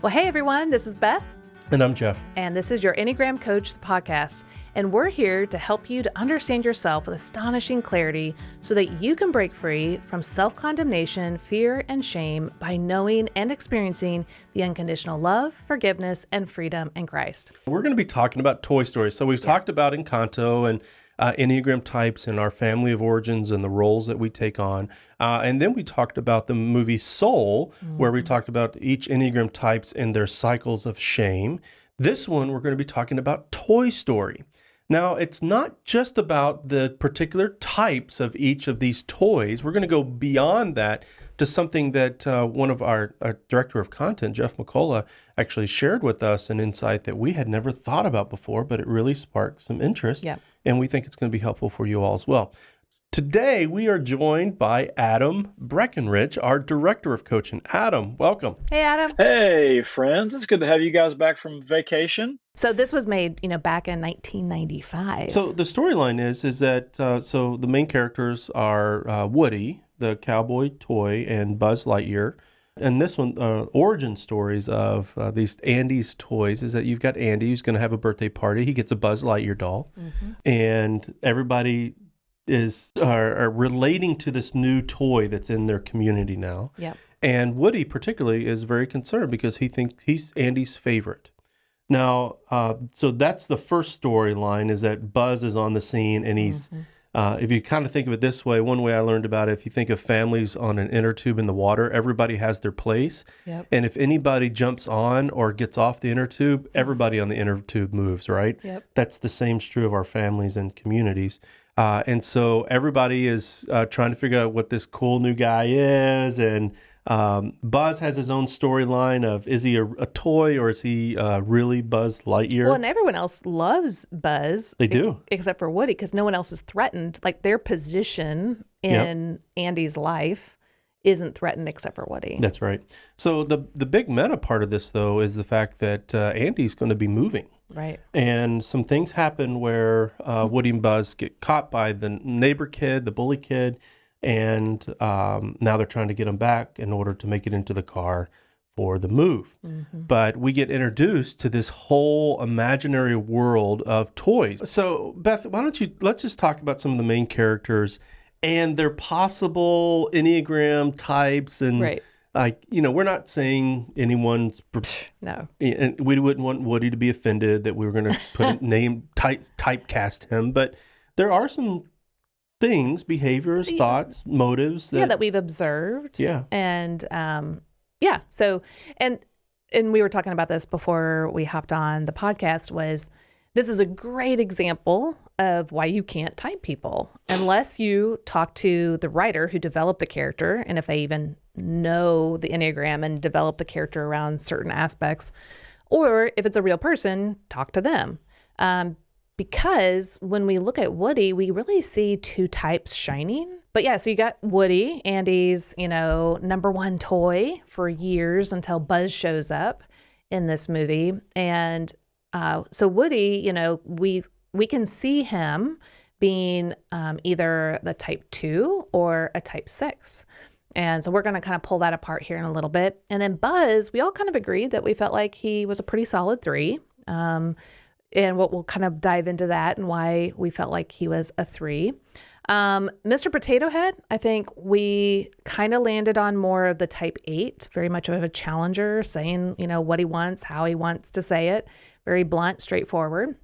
Well, hey everyone, this is Beth. And I'm Jeff. And this is your Enneagram Coach, the podcast. And we're here to help you to understand yourself with astonishing clarity so that you can break free from self-condemnation, fear, and shame by knowing and experiencing the unconditional love, forgiveness, and freedom in Christ. We're going to be talking about Toy Story. So we've talked about Encanto and Enneagram types and our family of origins and the roles that we take on. And then we talked about the movie Soul, where we talked about each Enneagram types and their cycles of shame. This one, we're going to be talking about Toy Story. Now, it's not just about the particular types of each of these toys. We're going to go beyond that to something that one of our director of content, Jeff McCullough, actually shared with us, an insight that we had never thought about before, but it really sparked some interest. Yep. And we think it's going to be helpful for you all as well. Today, we are joined by Adam Breckenridge, our director of coaching. Adam, welcome. Hey, Adam. Hey, friends. It's good to have you guys back from vacation. So this was made, back in 1995. So the storyline is that, so the main characters are Woody, the cowboy toy, and Buzz Lightyear. And this one, origin stories of these Andy's toys is that you've got Andy who's going to have a birthday party. He gets a Buzz Lightyear doll, and everybody are relating to this new toy that's in their community now. Yep. And Woody particularly is very concerned because he thinks he's Andy's favorite. Now, so that's the first storyline, is that Buzz is on the scene, and he's, if you kind of think of it this way, one way I learned about it, if you think of families on an inner tube in the water, everybody has their place. Yep. And if anybody jumps on or gets off the inner tube, everybody on the inner tube moves, right? Yep. That's the same true of our families and communities. And so everybody is trying to figure out what this cool new guy is, and Buzz has his own storyline of, is he a toy or is he really Buzz Lightyear? Well, and everyone else loves Buzz. They do. Except for Woody, because no one else is threatened. Like, their position in Andy's life isn't threatened except for Woody. That's right. So the big meta part of this, though, is the fact that Andy's going to be moving. Right. And some things happen where Woody and Buzz get caught by the neighbor kid, the bully kid, and now they're trying to get him back in order to make it into the car for the move. But we get introduced to this whole imaginary world of toys. So, Beth, let's just talk about some of the main characters and their possible Enneagram types. And Right. we're not saying anyone's... No. And we wouldn't want Woody to be offended that we were going to put a name, typecast him. But there are some things, behaviors, thoughts, motives that we've observed. Yeah. And so, and we were talking about this before we hopped on the podcast, this is a great example of why you can't type people unless you talk to the writer who developed the character, and if they even know the Enneagram and develop the character around certain aspects, or if it's a real person, talk to them. Because when we look at Woody, we really see two types shining. But yeah, so you got Woody, Andy's, number one toy for years until Buzz shows up in this movie. And so Woody, we can see him being either the type 2 or a type 6. And so we're going to kind of pull that apart here in a little bit. And then Buzz, we all kind of agreed that we felt like he was a pretty solid 3. And we'll kind of dive into that and why we felt like he was a 3. Mr. Potato Head, I think we kind of landed on more of the type 8, very much of a challenger, saying, what he wants, how he wants to say it, very blunt, straightforward.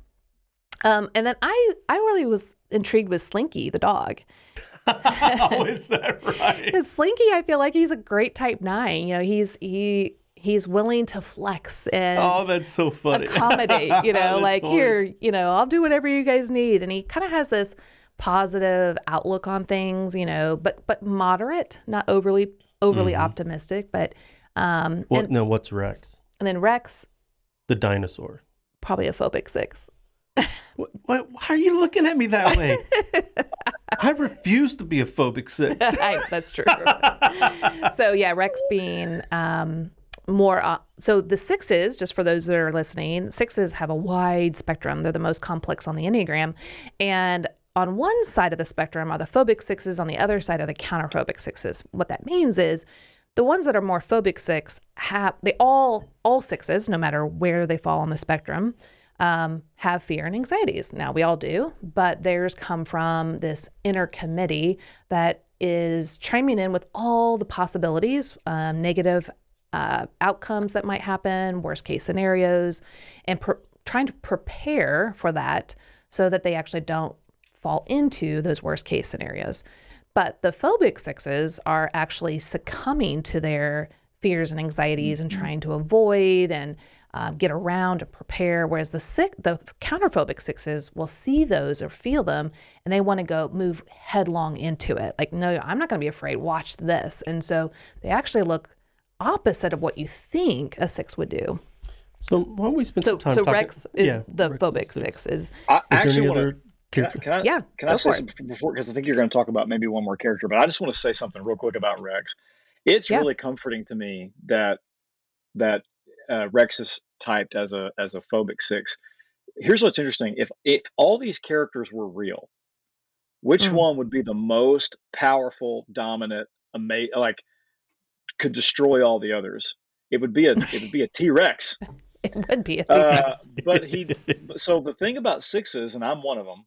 And then I really was intrigued with Slinky, the dog. Oh, is that right? Because Slinky, I feel like he's a great type 9. He's willing to flex and that's so funny. Accommodate, like toys. Here, I'll do whatever you guys need. And he kind of has this positive outlook on things, but moderate, not overly optimistic. But what's Rex? And then Rex, the dinosaur, probably a phobic 6. Why are you looking at me that way? I refuse to be a phobic 6. That's true. So yeah, Rex being more, so the 6s, just for those that are listening, 6s have a wide spectrum. They're the most complex on the Enneagram. And on one side of the spectrum are the phobic 6s, on the other side are the counterphobic 6s. What that means is the ones that are more phobic six all sixes, no matter where they fall on the spectrum, have fear and anxieties. Now we all do, but theirs come from this inner committee that is chiming in with all the possibilities, negative outcomes that might happen, worst case scenarios, and trying to prepare for that so that they actually don't fall into those worst case scenarios. But the phobic sixes are actually succumbing to their fears and anxieties and trying to avoid and get around and prepare. Whereas the counterphobic sixes will see those or feel them and they want to move headlong into it. Like, no, I'm not going to be afraid. Watch this. And so they actually look opposite of what you think a six would do. So why don't we spend some time talking? So Rex is the phobic six. I actually want to. Can I say something before? Because I think you're going to talk about maybe one more character, but I just want to say something real quick about Rex. It's really comforting to me that Rex is typed as a phobic six. Here's what's interesting: if all these characters were real, which one would be the most powerful, dominant, like could destroy all the others? It would be a T-Rex. It would be a T-Rex. So the thing about sixes, and I'm one of them,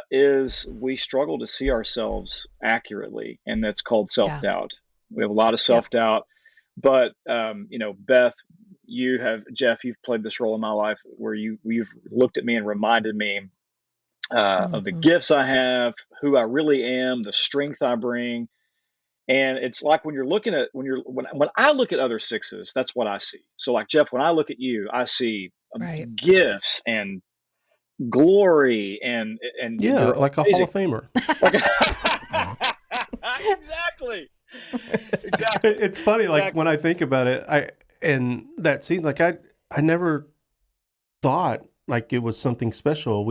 is we struggle to see ourselves accurately, and that's called self-doubt. We have a lot of self-doubt, but Beth, Jeff, you've played this role in my life where you've looked at me and reminded me of the gifts I have, who I really am, the strength I bring. And it's like when I look at other sixes, that's what I see. So like Jeff, when I look at you, I see gifts and glory and like a Hall of Famer. Exactly. It's funny, like when I think about it, and that scene, like I never thought like it was something special.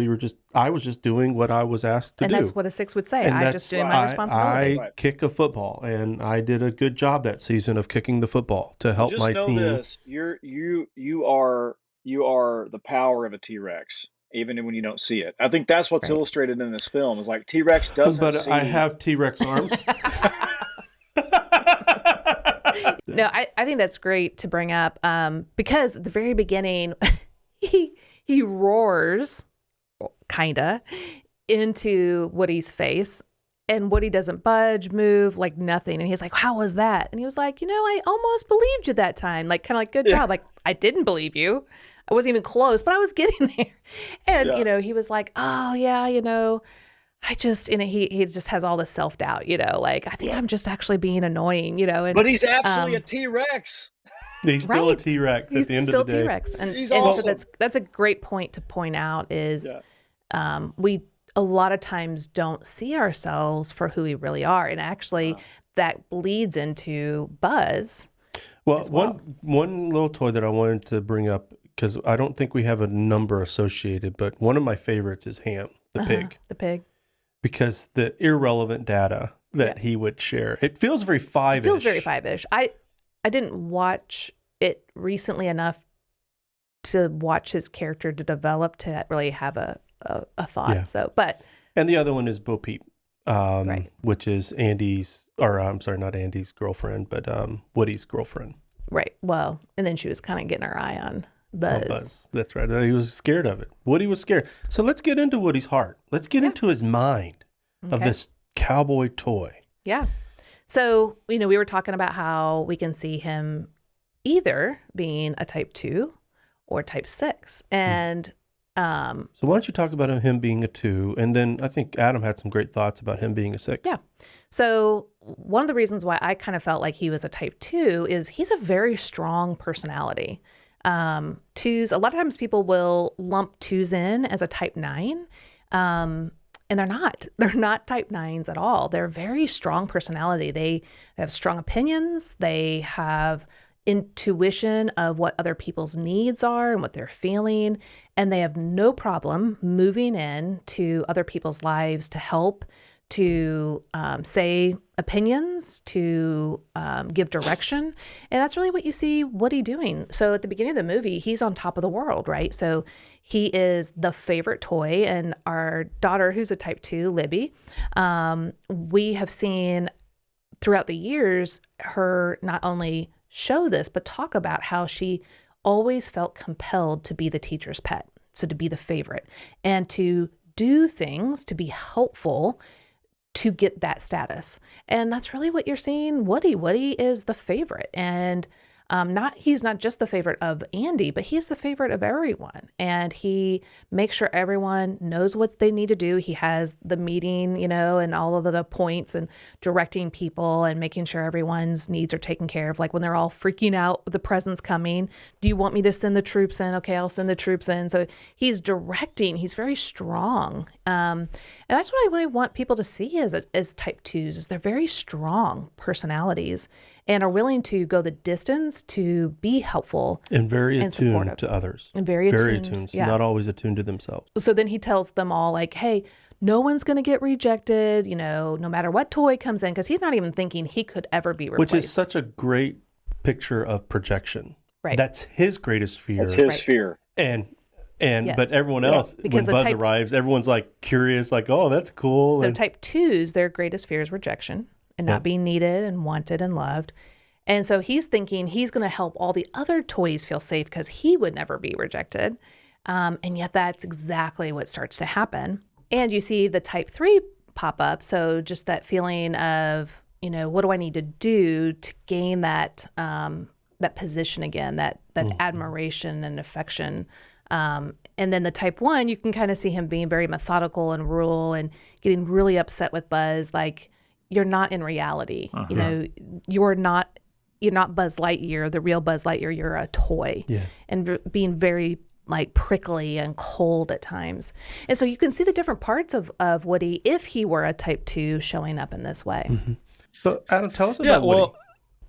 I was just doing what I was asked to do. And that's what a six would say. I'm just doing my responsibility. I kick a football, and I did a good job that season of kicking the football to help my team. Just know this: you are the power of a T-Rex, even when you don't see it. I think that's what's illustrated in this film. Is like T-Rex doesn't. But I have T-Rex arms. No, I think that's great to bring up because at the very beginning, he roars, kinda, into Woody's face, and Woody doesn't budge, move, like nothing. And he's like, "How was that?" And he was like, I almost believed you that time. Like, kind of like, good job. Like, I didn't believe you. I wasn't even close, but I was getting there. And, he was like, "Oh, yeah, I just," and he just has all this self-doubt, like, I think I'm just actually being annoying, But he's absolutely a T-Rex. He's still a T-Rex at the end of the day. T-Rex. And awesome. So that's a great point to point out is we a lot of times don't see ourselves for who we really are. And actually that bleeds into Buzz. Well, one little toy that I wanted to bring up, because I don't think we have a number associated, but one of my favorites is Ham, the pig. The pig. Because the irrelevant data that he would share. It feels very five-ish. It feels very five-ish. I didn't watch it recently enough to watch his character to develop to really have a thought. Yeah. So, but and the other one is Bo Peep, which is not Andy's girlfriend, but Woody's girlfriend. Right. Well, and then she was kind of getting her eye on Buzz. Oh, Buzz. That's right. He was scared of it. Woody was scared. So let's get into Woody's heart. Let's get into his mind of this cowboy toy. Yeah. So, we were talking about how we can see him either being a type 2 or type 6. And so why don't you talk about him being a 2, and then I think Adam had some great thoughts about him being a 6. Yeah. So one of the reasons why I kind of felt like he was a type 2 is he's a very strong personality. 2s, a lot of times people will lump 2s in as a type 9. And they're not. They're not type 9s at all. They're very strong personality. They have strong opinions. They have intuition of what other people's needs are and what they're feeling. And they have no problem moving in to other people's lives to help, to say opinions, to give direction. And that's really what you see Woody doing. So at the beginning of the movie, he's on top of the world, right? So he is the favorite toy. And our daughter, who's a type 2, Libby, we have seen throughout the years, her not only show this, but talk about how she always felt compelled to be the teacher's pet. So to be the favorite and to do things to be helpful to get that status. And that's really what you're seeing. Woody is the favorite, and he's not just the favorite of Andy, but he's the favorite of everyone. And he makes sure everyone knows what they need to do. He has the meeting, and all of the points and directing people and making sure everyone's needs are taken care of. Like when they're all freaking out with the presents coming, do you want me to send the troops in? Okay, I'll send the troops in. So he's directing, he's very strong. And that's what I really want people to see as type 2s, is they're very strong personalities and are willing to go the distance to be helpful and very and attuned supportive. To others. And very attuned. So not always attuned to themselves. So then he tells them all like, hey, no one's going to get rejected, no matter what toy comes in, because he's not even thinking he could ever be replaced. Which is such a great picture of projection. Right. That's his greatest fear. That's his fear. And Yes. But everyone else, Because when Buzz arrives, everyone's like curious, like, oh, that's cool. So type 2s, their greatest fear is rejection and not being needed and wanted and loved. And so he's thinking he's going to help all the other toys feel safe because he would never be rejected. And yet that's exactly what starts to happen. And you see the type 3 pop up. So just that feeling of, what do I need to do to gain that position again, that admiration and affection. And then the type 1, you can kind of see him being very methodical and rule and getting really upset with Buzz. Like, you're not in reality. You're not Buzz Lightyear, the real Buzz Lightyear. You're a toy. Yes. And being very like prickly and cold at times. And so you can see the different parts of Woody if he were a type 2 showing up in this way. Mm-hmm. So Adam, tell us about Woody. Well,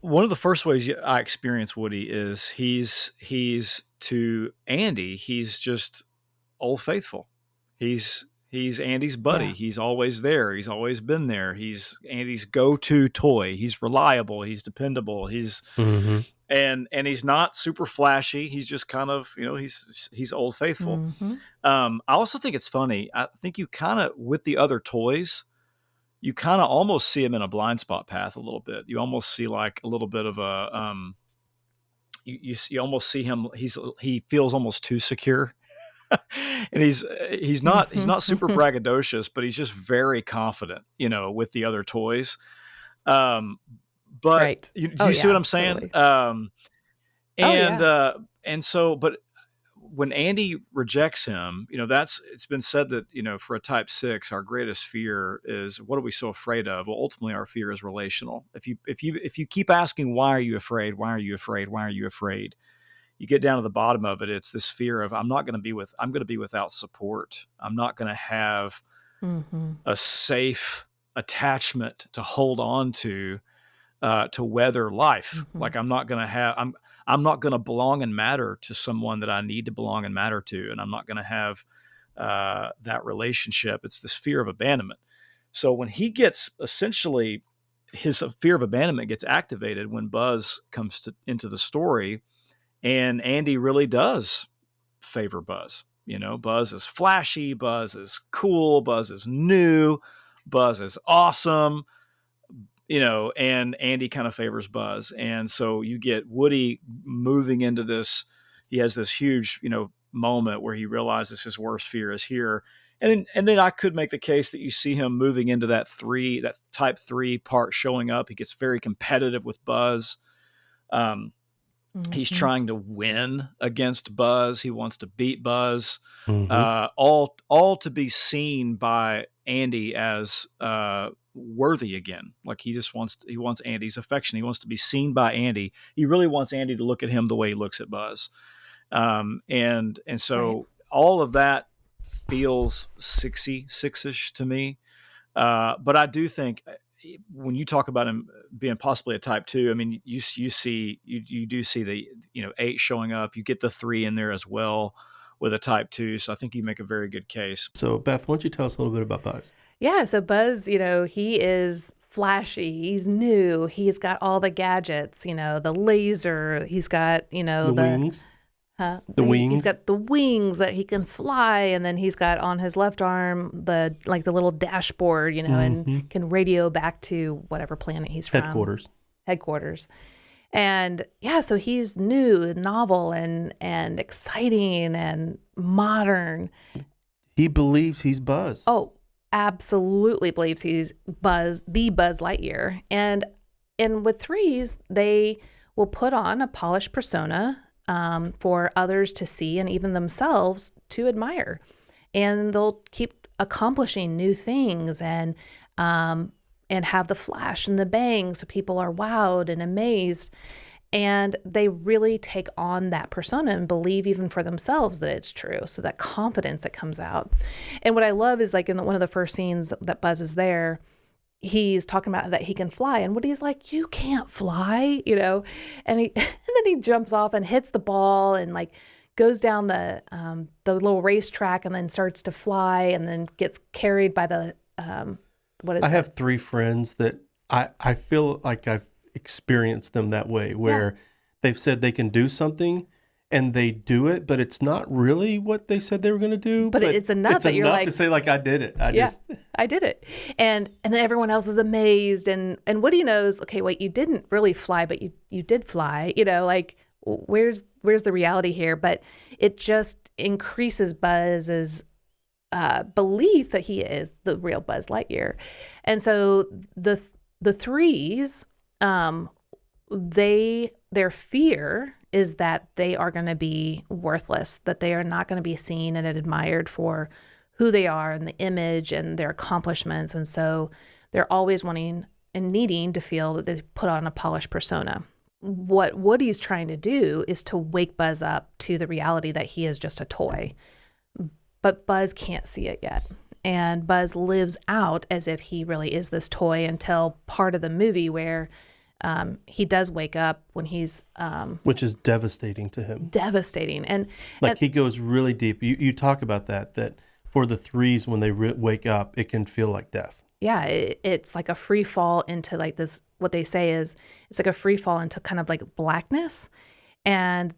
one of the first ways I experience Woody is he's to Andy, he's just Old Faithful. He's Andy's buddy. Yeah. He's always there. He's always been there. He's Andy's go-to toy. He's reliable. He's dependable. He's and he's not super flashy. He's just kind of, he's Old Faithful. Mm-hmm. I also think it's funny. I think you kind of, with the other toys, you kind of almost see him in a blind spot path a little bit. You almost see like a little bit of a you almost see him. He feels almost too secure. And he's not super braggadocious, but he's just very confident, with the other toys. But right. Do you see what I'm saying? Totally. And so, but when Andy rejects him, it's been said that, for a type 6, our greatest fear is, what are we so afraid of? Well, ultimately our fear is relational. If you keep asking, why are you afraid? Why are you afraid? Why are you afraid? You get down to the bottom of it. It's this fear of, I'm going to be without support. I'm not going to have a safe attachment to hold on to weather life. Like I'm not going to belong and matter to someone that I need to belong and matter to. And I'm not going to have that relationship. It's this fear of abandonment. So when he gets essentially, his fear of abandonment gets activated when Buzz comes into the story. And Andy really does favor Buzz. Buzz is flashy, Buzz is cool, Buzz is new, Buzz is awesome, and Andy kind of favors Buzz. And so you get Woody moving into this, he has this huge, moment where he realizes his worst fear is here. And then I could make the case that you see him moving into that type 3 part showing up. He gets very competitive with Buzz. He's trying to win against Buzz. He wants to beat Buzz, all to be seen by Andy as worthy again. Like he wants Andy's affection. He wants to be seen by Andy. He really wants Andy to look at him the way he looks at Buzz. And so all of that feels six-ish to me. But I do think, when you talk about him being possibly a type 2, I mean, you do see the 8 showing up. You get the 3 in there as well with a type 2. So I think you make a very good case. So Beth, why don't you tell us a little bit about Buzz? Yeah. So Buzz, he is flashy. He's new. He's got all the gadgets. The laser. He's got the wings. The wings. He's got the wings that he can fly, and then he's got on his left arm the little dashboard, and can radio back to whatever planet he's from. Headquarters. And yeah, so he's new and novel and exciting and modern. He believes he's Buzz. Oh, absolutely believes he's Buzz Lightyear. And with threes, they will put on a polished persona for others to see and even themselves to admire. And they'll keep accomplishing new things and have the flash and the bang so people are wowed and amazed. And they really take on that persona and believe even for themselves that it's true. So that confidence that comes out. And what I love is in one of the first scenes that Buzz is there, he's talking about that he can fly. And Woody's like, you can't fly, and then he jumps off and hits the ball and goes down the little racetrack and then starts to fly and then gets carried by the, I have three friends that I feel like I've experienced them that way, where they've said they can do something and they do it, but it's not really what they said they were going to do. But it's enough that you're to say I did it. I did it. And then everyone else is amazed. And Woody knows, okay, wait, you didn't really fly, but you did fly, where's the reality here? But it just increases Buzz's belief that he is the real Buzz Lightyear. And so the threes, their fear is that they are going to be worthless, that they are not going to be seen and admired for who they are and the image and their accomplishments. And so they're always wanting and needing to feel that they put on a polished persona. What Woody's trying to do is to wake Buzz up to the reality that he is just a toy. But Buzz can't see it yet. And Buzz lives out as if he really is this toy until part of the movie where he does wake up when he's... which is devastating to him. Devastating. And he goes really deep. You talk about that for the threes, when they wake up, it can feel like death. Yeah, it's like a free fall into this, what they say is, it's like a free fall into kind of blackness. And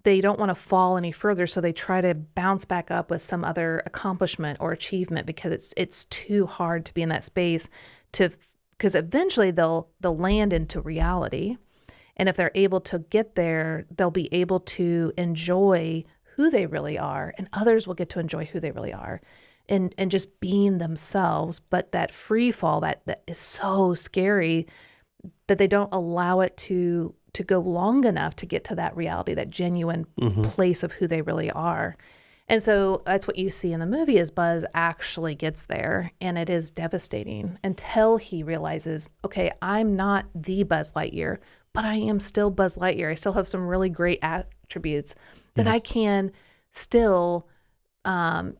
they don't want to fall any further, so they try to bounce back up with some other accomplishment or achievement because it's too hard to be in that space because eventually they'll land into reality. And if they're able to get there, they'll be able to enjoy who they really are, and others will get to enjoy who they really are and just being themselves. But that free fall that is so scary that they don't allow it to go long enough to get to that reality, that genuine place of who they really are. And so that's what you see in the movie is Buzz actually gets there, and it is devastating until he realizes, okay, I'm not the Buzz Lightyear, but I am still Buzz Lightyear. I still have some really great attributes that I can still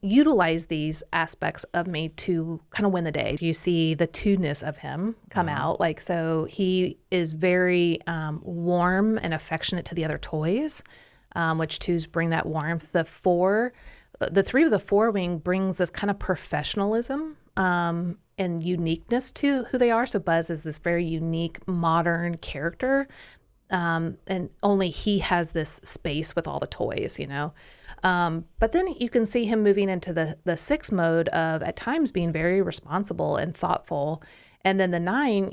utilize these aspects of me to kind of win the day. You see the two-ness of him come out. So he is very warm and affectionate to the other toys, which twos bring that warmth. The three of the four wing brings this kind of professionalism and uniqueness to who they are. So Buzz is this very unique, modern character. And only he has this space with all the toys, But then you can see him moving into the 6 mode of at times being very responsible and thoughtful. And then the 9,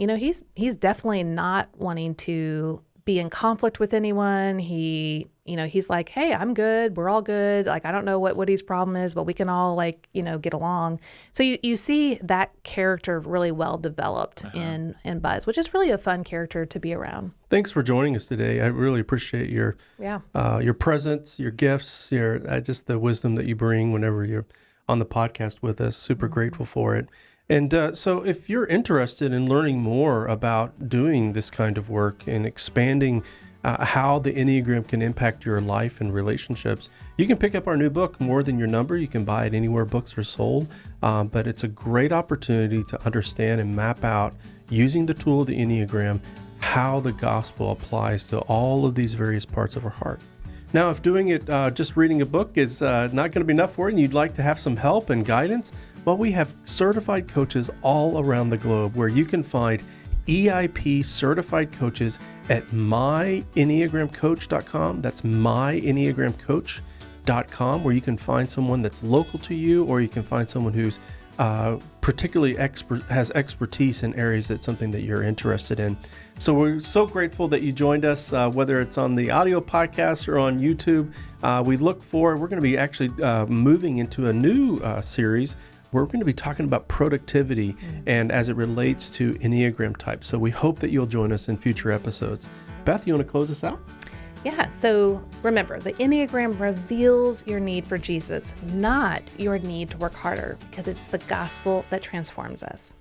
he's definitely not wanting to be in conflict with anyone. He's like, hey, I'm good. We're all good. I don't know what Woody's problem is, but we can all get along. So you see that character really well developed in Buzz, which is really a fun character to be around. Thanks for joining us today. I really appreciate your presence, your gifts, just the wisdom that you bring whenever you're on the podcast with us. Super grateful for it. And so if you're interested in learning more about doing this kind of work and expanding how the Enneagram can impact your life and relationships, you can pick up our new book, More Than Your Number. You can buy it anywhere books are sold, but it's a great opportunity to understand and map out, using the tool of the Enneagram, how the gospel applies to all of these various parts of our heart. Now, if doing it, just reading a book is not going to be enough for you and you'd like to have some help and guidance, well, we have certified coaches all around the globe where you can find EIP certified coaches at myenneagramcoach.com. That's myenneagramcoach.com, where you can find someone that's local to you, or you can find someone who's particularly has expertise in areas that's something that you're interested in. So we're so grateful that you joined us, whether it's on the audio podcast or on YouTube. We're going to be actually moving into a new series where we're going to be talking about productivity and as it relates to Enneagram types. So we hope that you'll join us in future episodes. Beth, you want to close us out? Yeah, so remember, the Enneagram reveals your need for Jesus, not your need to work harder, because it's the gospel that transforms us.